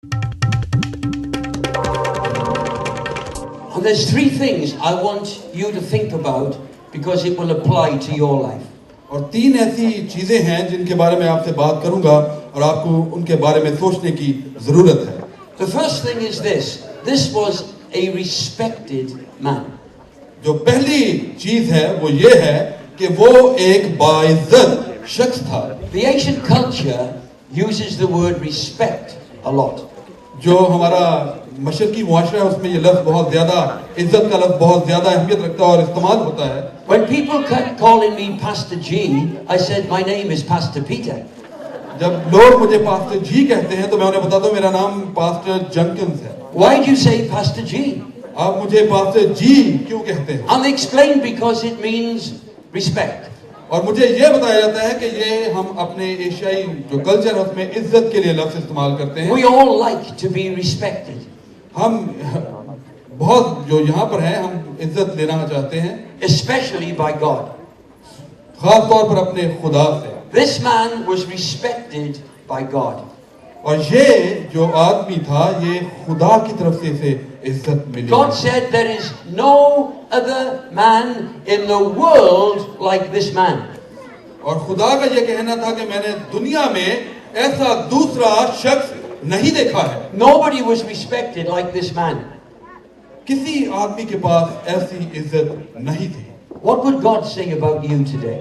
And there's three things I want you to think about because it will apply to your life. और तीन ऐसी चीजें हैं जिनके बारे में आपसे बात करूंगा और आपको उनके बारे में सोचने की जरूरत है. The first thing is this. This was a respected man. जो पहली चीज है वो ये है कि वो एक बाइज्जत शख्स था. The Asian culture uses the word respect a lot. जो हमारा मशरकी मुआशरा है उसमें ये लफ्ज बहुत ज्यादा इज्जत का लफ्ज बहुत ज्यादा अहमियत रखता है और इस्तेमाल होता है. When people kept calling me Pastor G, I said my name is Pastor Peter. जब लोग मुझे पास्टर जी कहते हैं तो मैं उन्हें बताता हूँ मेरा नाम पास्टर जंकिंस है. Why do you say Pastor G? आप मुझे पास्टर जी क्यों कहते हैं? I'm explained because it means respect. और मुझे ये बताया जाता है कि ये हम अपने एशियाई जो कल्चर है उसमें इज्जत के लिए लफ्ज इस्तेमाल करते हैं. We all like to be respected. हम बहुत जो यहाँ पर हैं हम इज्जत लेना चाहते हैं, Especially by God. खास तौर पर अपने खुदा से. This man was respected by God. और ये जो आदमी था ये खुदा की तरफ से इसे इज्जत मिली. God said there is no other man in the world like this man. और खुदा का ये कहना था कि मैंने दुनिया में ऐसा दूसरा शख्स नहीं देखा है. Nobody was respected like this man. किसी आदमी के पास ऐसी इज्जत नहीं थी. What would God say about you today?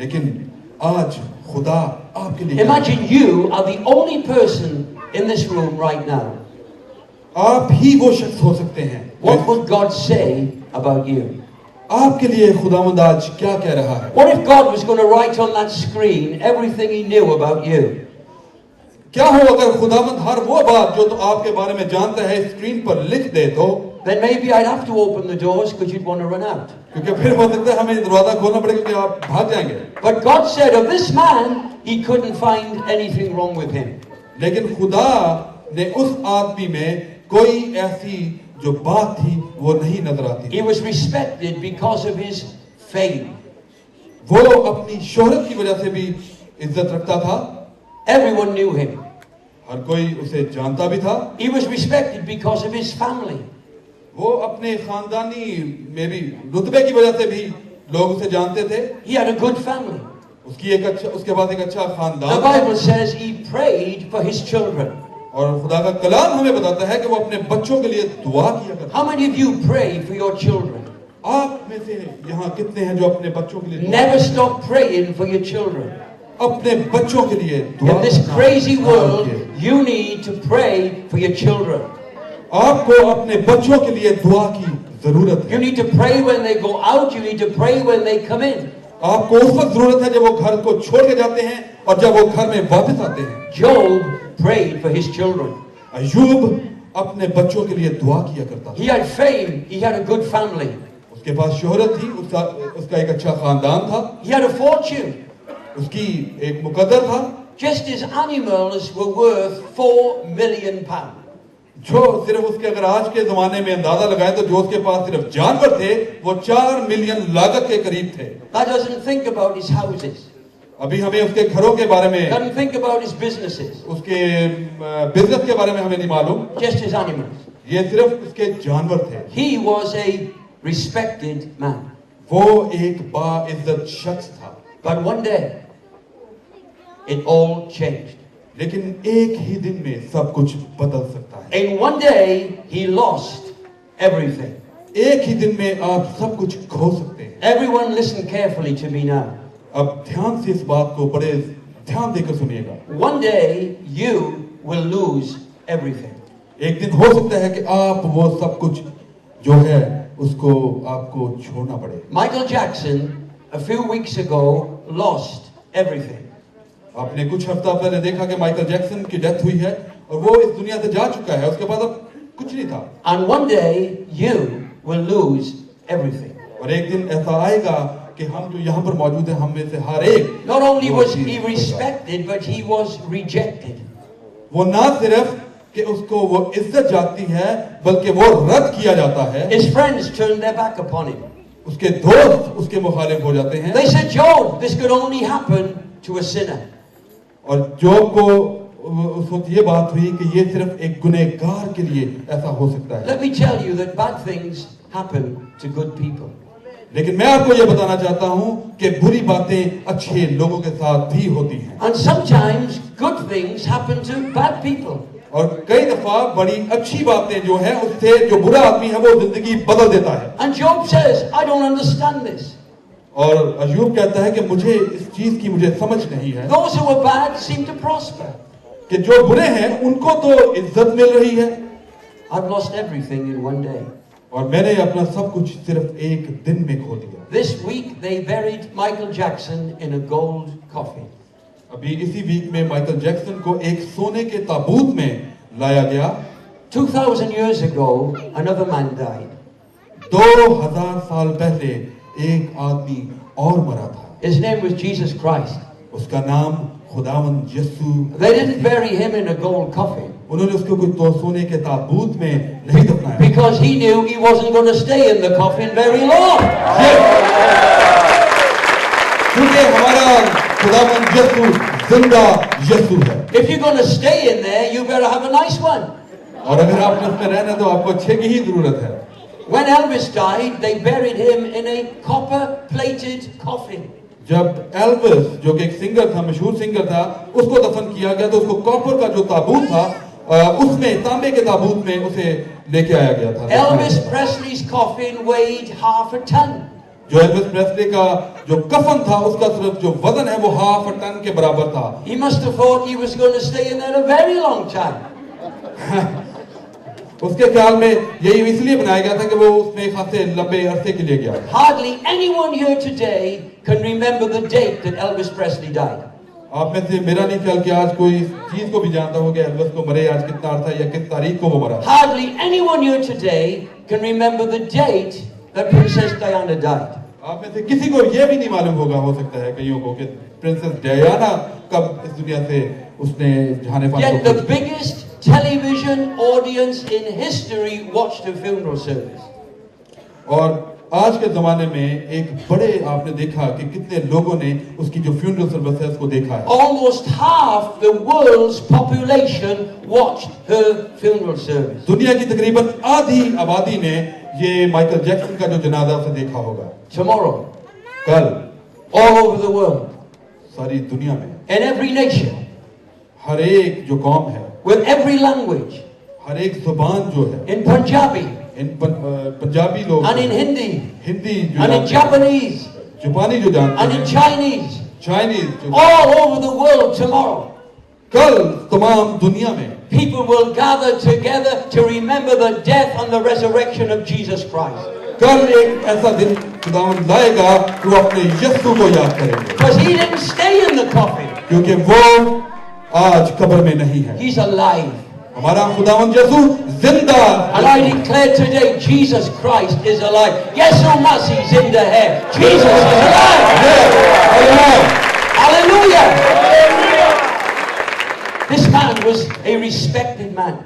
लेकिन आज खुदा आपके लिए Imagine you are the only person in this room right now. आप ही वो शख्स हो सकते हैं. What would God say about you? आपके लिए खुदावंद आज क्या कह रहा है? What if God was going to write on that screen everything he knew about you? क्या हो अगर खुदावंद हर वो बात जो तो आपके बारे में जानता है स्क्रीन पर लिख दे तो? Then maybe I'd have to open the doors because you'd want to run out. क्योंकि फिर हो सकता है हमें दरवाजा खोलना पड़ेगा क्योंकि आप भाग जाएंगे. But God said of this man, he couldn't find anything wrong with him. लेकिन खुदा ने उस आदमी में कोई ऐसी जो बात थी वो नहीं नजर आती. He was respected because of his fame. वो अपनी शोहरत की वजह से भी इज्जत रखता था. Everyone knew him. हर कोई उसे जानता भी था. He was respected because of his family. वो अपने खानदानी में भी रुतबे की वजह से भी लोग उसे जानते थे. He had a good family. उसके पास एक अच्छा The खानदान. Bible says he prayed for his children. और खुदा का कलाम हमें बताता है कि वो अपने बच्चों के लिए दुआ किया करता. How many of you pray for your children? आप में से यहाँ कितने हैं जो अपने बच्चों के लिए दुआ Never करते हैं? stop praying for your children. अपने बच्चों के लिए दुआ In this करना. crazy world, आपके- you need to pray for your children. आपको अपने बच्चों के लिए दुआ की जरूरत You है. need to pray when they go out. You need to pray when they come in. आपको उस वक्त जरूरत है जब वो घर को छोड़ के जाते हैं और जब वो घर में वापस आते हैं. Job prayed for his children. अय्यूब अपने बच्चों के लिए दुआ किया करता था. He had fame. He had a good family. उसके पास शोहरत थी, उसका एक अच्छा खानदान था, He had a fortune. उसकी एक मुकद्दर था. Just as animals were worth £4 million. जो सिर्फ उसके अगर आज के जमाने में अंदाजा लगाए तो जो उसके पास सिर्फ जानवर थे वो 4 मिलियन लागत के करीब थे. That doesn't think about his houses. अभी हमें उसके घरों के बारे में, Doesn't think about his businesses. उसके बिजनेस के बारे में हमें नहीं मालूम. Just his animals. ये सिर्फ उसके जानवर थे. He was a respected man. वो एक बाइज्जत शख्स था. But one day, it all changed. लेकिन एक ही दिन में सब कुछ बदल सकता है. In one day, he lost everything. एक ही दिन में आप सब कुछ खो सकते हैं. Everyone listen carefully to me now. अब ध्यान से इस बात को बड़े ध्यान देकर सुनिएगा. One day, you will lose everything. एक दिन हो सकता है कि आप वो सब कुछ जो है उसको आपको छोड़ना पड़े. Michael Jackson, a few weeks ago, lost everything. आपने कुछ हफ्ता पहले देखा कि माइकल जैक्सन की डेथ हुई है और वो इस दुनिया से जा चुका है. उसके बाद अब कुछ नहीं था. And one day, you will lose everything. और एक दिन ऐसा आएगा कि हम जो यहाँ पर मौजूद हैं हम में से हर एक, Not only वो was चीज he होगा. respected, but he was rejected. वो ना सिर्फ कि उसको वो इज्जत जाती है बल्कि वो रद्द किया जाता है. His friends turned their back upon him. उसके दोस्त उसके मुखालिफ हो जाते हैं. They said, Job, this could only happen to a sinner. और जोब को उस वक्त ये बात हुई कि ये सिर्फ एक गुनहगार के लिए ऐसा हो सकता है। Let me tell you that bad things happen to good people. लेकिन मैं आपको ये बताना चाहता हूं कि बुरी बातें अच्छे लोगों के साथ भी होती हैं। And sometimes good things happen to bad people. और कई दफा बड़ी अच्छी बातें जो है उससे जो बुरा आदमी है वो जिंदगी बदल देता है। And Job says, I don't understand this. और अय्यूब कहता है कि मुझे इस चीज की मुझे समझ नहीं है Those who are bad seem to prosper. कि जो बुरे हैं उनको तो इज्जत मिल रही है I've lost everything in one day. और मैंने अपना सब कुछ सिर्फ एक दिन में खो दिया। This week they buried Michael Jackson in a gold coffin. अभी इसी वीक में माइकल जैक्सन को एक सोने के ताबूत में लाया गया। 2000 years ago, another man died. 2000 साल पहले एक आदमी और मरा था। His name was Jesus Christ. उसका नाम खुदावंद यीशु। They didn't bury him in a gold coffin उन्होंने उसको कोई तो सोने के ताबूत में नहीं दफनाया because he knew he wasn't going to stay in the coffin very long. क्योंकि हमारा खुदावंद यीशु जिंदा यीशु है। If you're going to stay in there, you better have a nice one. और अगर आपने उसमें रहना तो आपको अच्छे की ही जरूरत है। When Elvis died, they buried him in a copper-plated coffin. जब एल्विस जो कि एक सिंगर था, मशहूर सिंगर था, उसको दफन किया गया तो उसको कॉपर का जो ताबूत था उसमें तांबे के ताबूत में उसे लेके आया गया था। Elvis Presley's coffin weighed half a ton. जो एल्विस प्रेस्ली का जो कफन था उसका सिर्फ जो वजन है वो हाफ टन के बराबर था। He must have thought he was going to stay in there a very long time. उसके ख्याल में यही इसलिए बनाया गया था कि वो उसमें खासे लंबे अरसे के लिए गया। Hardly anyone here today can remember the date that Elvis Presley died. आप में से मेरा नहीं ख्याल कि आज कोई इस चीज को भी जानता हो कि एल्विस को मरे आज कितना अर्थ है या किस तारीख को वो मरा। Hardly anyone here today can remember the date that Princess Diana died. आप में से किसी को ये भी नहीं मालूम होगा, हो सकता है कईयों को, कि प्रिंसेस डायना कब इस दुनिया से उसने जाने पाने Yet the biggest television audience in history watched her funeral service. और आज के जमाने में एक बड़े आपने देखा कि कितने लोगों ने उसकी जो फ्यूनरल सर्विस है उसको देखा है। Almost half the world's population watched her funeral service. दुनिया की तकरीबन आधी आबादी ने ये माइकल जैक्सन का जो जनाजा उसे देखा होगा। Tomorrow, कल all over the world, सारी दुनिया में in every nation, हर एक जो कौम है, with every language, हर एक जुबान जो है, in Punjabi, इन पंजाबी लोग and in Hindi, हिंदी जो and in जानते हैं, Japanese, जापानी जो जानते and in हैं, Chinese, चाइनीज जो all over the world tomorrow. कल तमाम दुनिया में People will gather together to remember the death and the resurrection of Jesus Christ. कल एक ऐसा दिन खुदावंद लाएगा कि वो अपने यीशु को याद करेंगे, Because he didn't stay in the coffin. क्योंकि वो आज कब्र में नहीं है। He's alive. हमारा खुदावंद यीशु जिंदा And I declare today, Jesus Christ is alive. Yeshua Masih zinda hai. Jesus is alive. Hallelujah. This man was a respected man.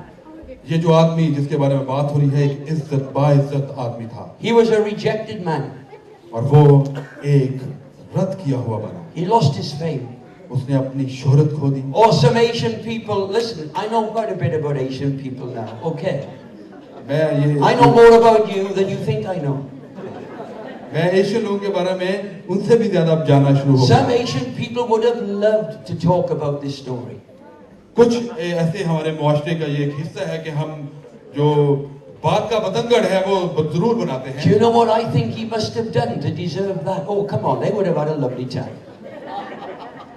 ये जो आदमी जिसके बारे में बात हो रही है एक इज्जत बाइज्जत आदमी था He was a rejected man. और वो एक रद्द किया हुआ बना। He lost his fame. उसने अपनी शोहरत खो दी। Or some Asian people, listen, I know quite a bit about Asian people now, okay? I know more about you than you think I know. मैं एशियन लोगों के बारे में उनसे भी ज्यादा जानना शुरू हो गया। Some Asian people would have loved to talk about this story. कुछ ऐसे हमारे मुआशरे का ये एक हिस्सा है कि हम जो बात का बतंगड़ है वो जरूर बनाते हैं। Do you know what I think he must have done to deserve that? Oh, come on, they would have had a lovely time.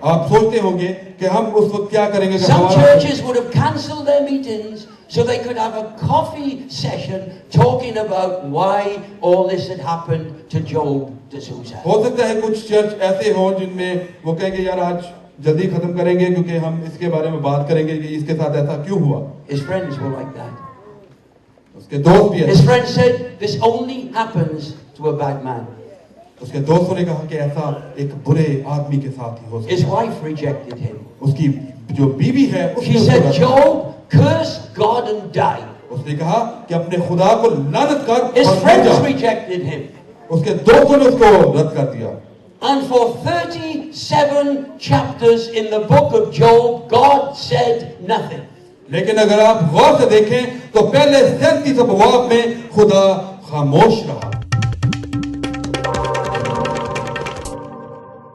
आप सोचते होंगे कि हम उस वक्त क्या करेंगे कि Some हमारा churches would have cancelled their meetings so they could have a coffee session talking about why all this had happened to Job D'Souza. हो सकता है कुछ चर्च ऐसे हों जिनमें वो कहेंगे यार आज जल्दी खत्म करेंगे क्योंकि हम इसके बारे में बात करेंगे कि इसके साथ ऐसा क्यों हुआ। His friends were like that. उसके दोस्त भी His friends said, this only happens to a bad man. उसके दोस्तों ने कहा कि ऐसा एक बुरे आदमी के साथ ही हो सकता His है। wife rejected him. उसकी जो बीवी है उसने She उसको said, रद्द किया। Job, curse God and die. उसने कहा कि अपने खुदा को लानत कर His और मर friends जा। rejected him. उसके दोस्तों ने उसको रद्द कर दिया। And for 37 chapters in the book of Job, God said nothing. लेकिन अगर आप गौर से देखें तो पहले 37 अबवाब में खुदा खामोश रहा.